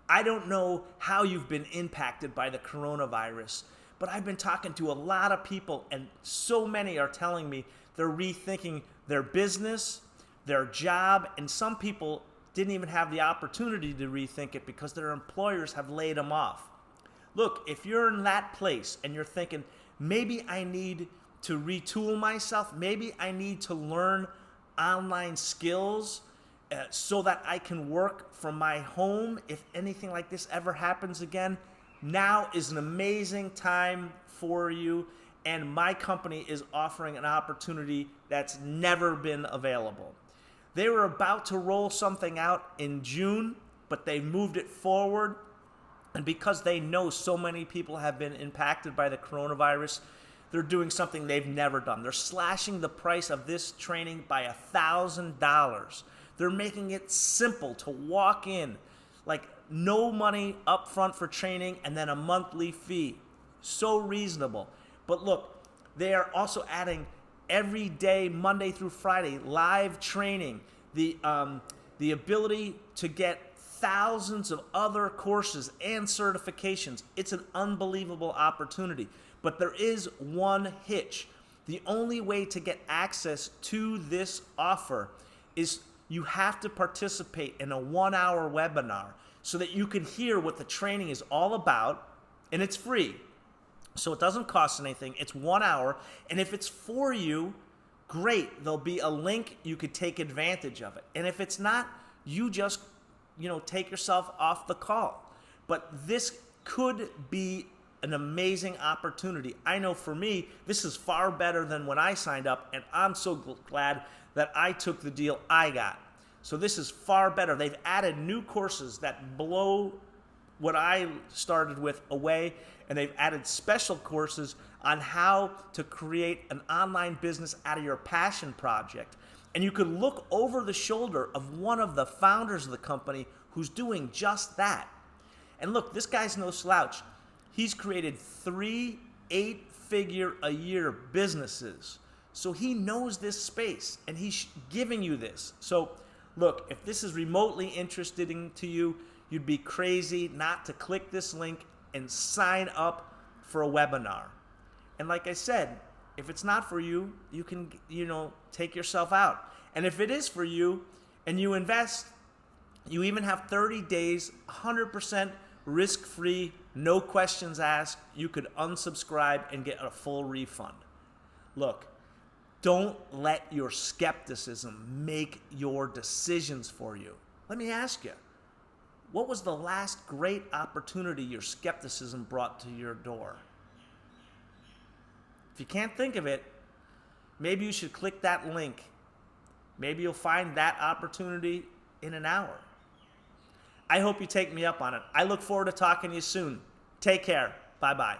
I don't know how you've been impacted by the coronavirus, but I've been talking to a lot of people, and so many are telling me they're rethinking their business, their job, and some people didn't even have the opportunity to rethink it because their employers have laid them off. Look, if you're in that place and you're thinking, maybe I need to retool myself, maybe I need to learn online skills so that I can work from my home if anything like this ever happens again, now is an amazing time for you. And my company is offering an opportunity that's never been available. They were about to roll something out in June, but they moved it forward. And because they know so many people have been impacted by the coronavirus, they're doing something they've never done. They're slashing the price of this training by $1,000. They're making it simple to walk in, like no money up front for training and then a monthly fee. So reasonable. But look, they are also adding every day, Monday through Friday, live training, the ability to get thousands of other courses and certifications. It's an unbelievable opportunity. But there is one hitch. The only way to get access to this offer is you have to participate in a 1-hour webinar so that you can hear what the training is all about, and it's free. So it doesn't cost anything. It's 1 hour, and if it's for you, great. There'll be a link. You could take advantage of it. And if it's not, you just, take yourself off the call. But this could be an amazing opportunity. I know for me, this is far better than when I signed up, and I'm so glad that I took the deal I got. So this is far better. They've added new courses that blow what I started with away, and they've added special courses on how to create an online business out of your passion project. And you could look over the shoulder of one of the founders of the company who's doing just that. And look, this guy's no slouch. He's created 3 8-figure-a-year businesses. So he knows this space, and he's giving you this. So look, if this is remotely interesting to you, you'd be crazy not to click this link and sign up for a webinar. And like I said, if it's not for you, you can, take yourself out. And if it is for you and you invest, you even have 30 days, 100% risk-free, no questions asked. You could unsubscribe and get a full refund. Look, don't let your skepticism make your decisions for you. Let me ask you, what was the last great opportunity your skepticism brought to your door? If you can't think of it, maybe you should click that link. Maybe you'll find that opportunity in an hour. I hope you take me up on it. I look forward to talking to you soon. Take care. Bye-bye.